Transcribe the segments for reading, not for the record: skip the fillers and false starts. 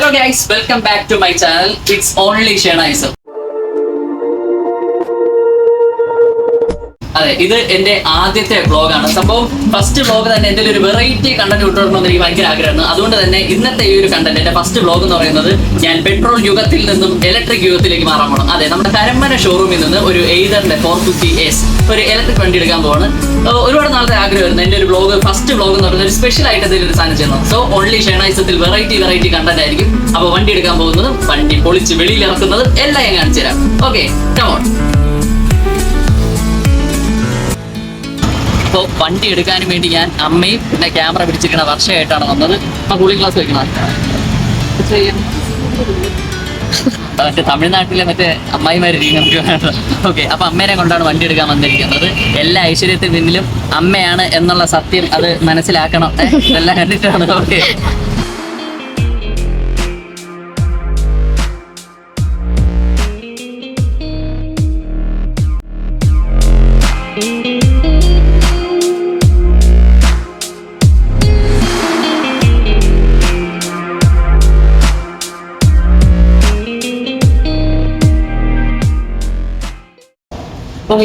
Hello guys, welcome back to my channel. It's only Shena. അതെ, ഇത് എന്റെ ആദ്യത്തെ വ്ളോഗാണ്. സംഭവം ഫസ്റ്റ് വ്ളോഗ് തന്നെ എന്തെങ്കിലും ഒരു വെറൈറ്റി കണ്ടന്റ് ഇട്ടുകൊടുക്കണമെന്ന് എനിക്ക് ഭയങ്കര ആഗ്രഹമാണ്. അതുകൊണ്ട് തന്നെ ഇന്നത്തെ ഈ ഒരു കണ്ടന്റ്, എന്റെ ഫസ്റ്റ് വ്ളോഗ് എന്ന് പറയുന്നത് ഞാൻ പെട്രോൾ യുഗത്തിൽ നിന്നും ഇലക്ട്രിക് യുഗത്തിലേക്ക് മാറാൻ പോകണം. അതെ, നമ്മുടെ കരമന ഷോറൂമിൽ നിന്ന് ഒരു എയ്തറിന്റെ 450S ഒരു ഇലക്ട്രിക് വണ്ടി എടുക്കാൻ പോവാണ്. ഒരുപാട് നാളത്തെ ആഗ്രഹമായിരുന്നു എന്റെ ഒരു വ്ളോഗ്, ഫസ്റ്റ് വ്ളോഗ് എന്ന് പറയുന്നത് ഒരു സ്പെഷ്യൽ ആയിട്ട് എന്തെങ്കിലും ഒരു സാധനം ചെയ്യണം. സോ ഓൺലി ഷെനൈസത്തിൽ വെറൈറ്റി കണ്ടന്റ് ആയിരിക്കും. അപ്പോൾ വണ്ടി എടുക്കാൻ പോകുന്നതും വണ്ടി പൊളിച്ച് വെളിയിൽ ഇറക്കുന്നതും എല്ലാം ഞാൻ കാണിച്ചു തരാം. Okay, come on. അപ്പോൾ വണ്ടി എടുക്കാനും വേണ്ടി ഞാൻ അമ്മയും പിന്നെ ക്യാമറ പിടിച്ചിരിക്കണ വർഷമായിട്ടാണ് വന്നത്. അപ്പം കൂളിംഗ് ക്ലാസ് വെക്കണം. മറ്റേ തമിഴ്നാട്ടിലെ മറ്റേ അമ്മായിമാര് ഓക്കെ. അപ്പൊ അമ്മേനെ കൊണ്ടാണ് വണ്ടി എടുക്കാൻ വന്നിരിക്കുന്നത്. എല്ലാ ഐശ്വര്യത്തിന് പിന്നിലും അമ്മയാണ് എന്നുള്ള സത്യം അത് മനസ്സിലാക്കണം. ഇതെല്ലാം കണ്ടിട്ടാണ്. Okay, okay.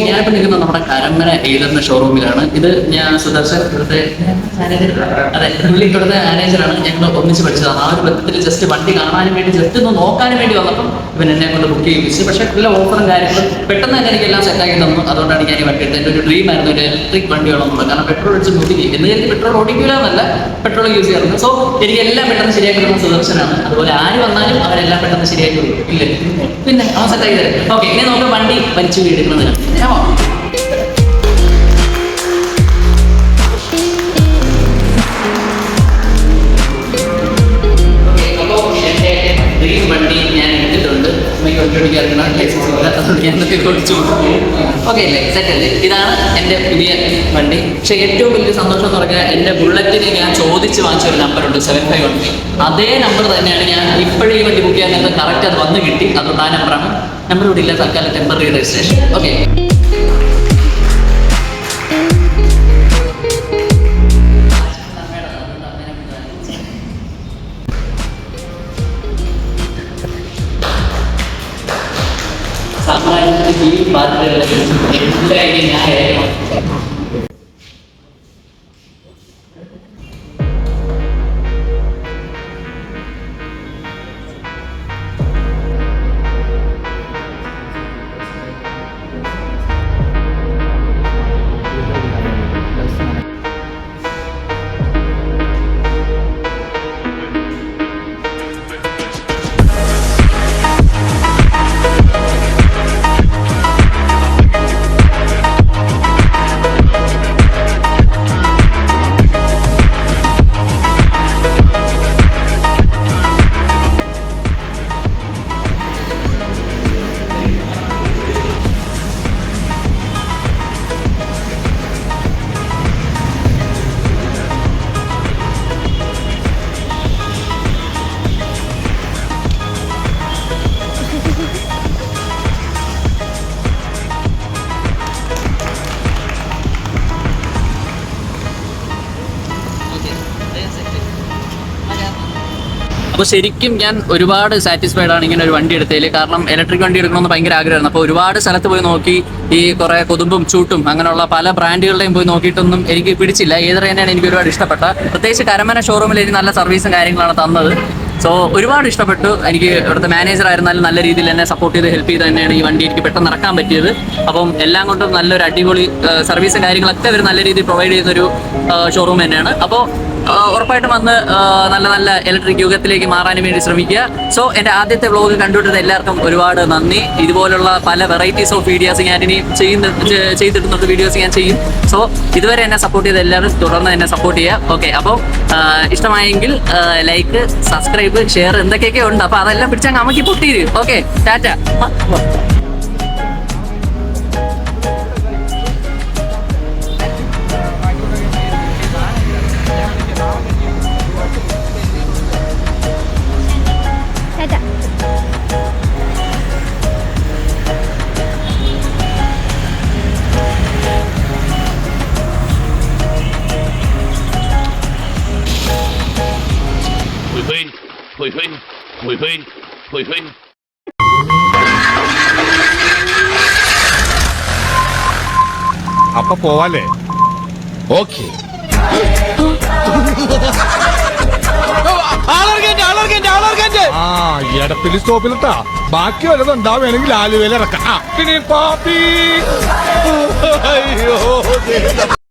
ഞാനിപ്പോൾ നിൽക്കുന്നത് നമ്മുടെ കരമന എയ്തറിന്റെ ഷോറൂമിലാണ്. ഇത് ഞാൻ സുദർശൻ, ഇവിടുത്തെ അതെ ഇവിടുത്തെ മാനേജറാണ്. ഞങ്ങൾ ഒന്നിച്ച് പഠിച്ചതാണ്. ആ ഒരു ബന്ധത്തിൽ ജസ്റ്റ് വണ്ടി കാണാനും വേണ്ടി, ജസ്റ്റ് ഒന്ന് നോക്കാനും വേണ്ടി വന്നപ്പം ഇവൻ എന്നെ കൊണ്ട് ബുക്ക് ചെയ്യിപ്പിച്ചു. പക്ഷേ നല്ല ഓഫറും കാര്യങ്ങളും പെട്ടെന്ന് തന്നെ എനിക്ക് എല്ലാം സെറ്റാക്കി തന്നു. അതുകൊണ്ടാണ് ഞാൻ ഈ വണ്ടി എടുത്തത്. എൻ്റെ ഒരു ഡ്രീം ആയിരുന്നു ഒരു ഇലക്ട്രിക് വണ്ടി വേണമെന്നുള്ളത്. കാരണം പെട്രോൾ അടിച്ച് മുടിക്കും എന്ന് എനിക്ക് പെട്രോൾ ഓടിക്കില്ല എന്നല്ല, പെട്രോൾ യൂസ് ചെയ്യാറുണ്ട്. സോ എനിക്ക് എല്ലാം പെട്ടെന്ന് ശരിയാക്കി തരുന്ന സുദർശനാണ്. അതുപോലെ ആര് വന്നാലും അവരെല്ലാം പെട്ടെന്ന് ശരിയാക്കി കൊടുക്കും. ഇല്ലേ, പിന്നെ അവൻ സെറ്റാക്കി തരും. ഓക്കെ, ഇനി നമുക്ക് വണ്ടി വലിച്ചു വീടുന്നതിനാണ്. വണ്ടി ഞാൻ എടുത്തിട്ടുണ്ട്. ഓക്കെ അല്ലേ, സെറ്റ് അല്ലേ? ഇതാണ് എൻ്റെ പുതിയ വണ്ടി. പക്ഷേ ഏറ്റവും വലിയ സന്തോഷം എന്ന് പറഞ്ഞാൽ എൻ്റെ ബുള്ളറ്റിന് ഞാൻ ചോദിച്ച് വാങ്ങിച്ച ഒരു നമ്പറുണ്ട്, 7513. അതേ നമ്പർ തന്നെയാണ് ഞാൻ ഇപ്പോഴും ഈ വണ്ടി ബുക്ക് ചെയ്യാൻ നേരത്തെ കറക്റ്റ് അത് വന്ന് കിട്ടി. അതുകൊണ്ട് ആ നമ്പറാണ്. നമ്പർ ഇവിടെ ഇല്ല, തൽക്കാലം ടെമ്പററി രജിസ്ട്രേഷൻ. ഓക്കെ, ഈ ബാധ്യതകളെ എല്ലാം ഞാൻ അപ്പോൾ ശരിക്കും ഞാൻ ഒരുപാട് സാറ്റിസ്ഫൈഡ് ആണ് ഇങ്ങനെ ഒരു വണ്ടി എടുത്തതിൽ. കാരണം ഇലക്ട്രിക് വണ്ടി എടുക്കണമെന്ന് ഭയങ്കര ആഗ്രഹമായിരുന്നു. അപ്പോൾ ഒരുപാട് സ്ഥലത്ത് പോയി നോക്കി, ഈ കുറേ കൊതുമ്പും ചൂട്ടും അങ്ങനെയുള്ള പല ബ്രാൻഡുകളുടെയും പോയി നോക്കിയിട്ടൊന്നും എനിക്ക് പിടിച്ചില്ല. ഏതൊരു തന്നെയാണ് എനിക്ക് ഒരുപാട് ഇഷ്ടപ്പെട്ട. പ്രത്യേകിച്ച് കരമന ഷോറൂമിൽ എനിക്ക് നല്ല സർവീസും കാര്യങ്ങളാണ് തന്നത്. സോ ഒരുപാട് ഇഷ്ടപ്പെട്ടു. എനിക്ക് ഇവിടുത്തെ മാനേജർ ആയിരുന്നാലും നല്ല രീതിയിൽ എന്നെ സപ്പോർട്ട് ചെയ്ത് ഹെൽപ്പ് ചെയ്ത് തന്നെയാണ് ഈ വണ്ടി എനിക്ക് പെട്ടെന്ന് ഇറക്കാൻ പറ്റിയത്. അപ്പം എല്ലാം കൊണ്ടും നല്ലൊരു അടിപൊളി സർവീസും കാര്യങ്ങളൊക്കെ അവർ നല്ല രീതിയിൽ പ്രൊവൈഡ് ചെയ്യുന്നൊരു ഷോറൂം തന്നെയാണ്. അപ്പോൾ ഉറപ്പായിട്ടും വന്ന് നല്ല നല്ല ഇലക്ട്രിക് യുഗത്തിലേക്ക് മാറാൻ വേണ്ടി ശ്രമിക്കുക. സോ എൻ്റെ ആദ്യത്തെ വ്ളോഗ് കണ്ടുകൊണ്ടിരുന്ന എല്ലാവർക്കും ഒരുപാട് നന്ദി. ഇതുപോലുള്ള പല വെറൈറ്റീസ് ഓഫ് വീഡിയോസ് ഞാൻ ഇനി ചെയ്തിടുന്നുണ്ട്. വീഡിയോസ് ഞാൻ ചെയ്യും. സോ ഇതുവരെ എന്നെ സപ്പോർട്ട് ചെയ്ത എല്ലാവരും തുടർന്ന് എന്നെ സപ്പോർട്ട് ചെയ്യുക. ഓക്കെ, അപ്പോൾ ഇഷ്ടമായെങ്കിൽ ലൈക്ക്, സബ്സ്ക്രൈബ്, ഷെയർ എന്തൊക്കെയൊക്കെ ഉണ്ട്. അപ്പോൾ അതെല്ലാം പിടിച്ചാൽ അമ്മയ്ക്ക് പൊട്ടിയിരും. ഓക്കെ, ടാറ്റ. Hui Hui. അപ്പൊ പോവാല്ലേ? ഓക്കെ. ആ എടപ്പിലി സ്റ്റോപ്പിലിട്ടാ. ബാക്കി വല്ലതും ഉണ്ടാവുകയാണെങ്കിൽ ആലുവയിൽ ഇറക്കാം. പിന്നെ പാപ്പി. അയ്യോ.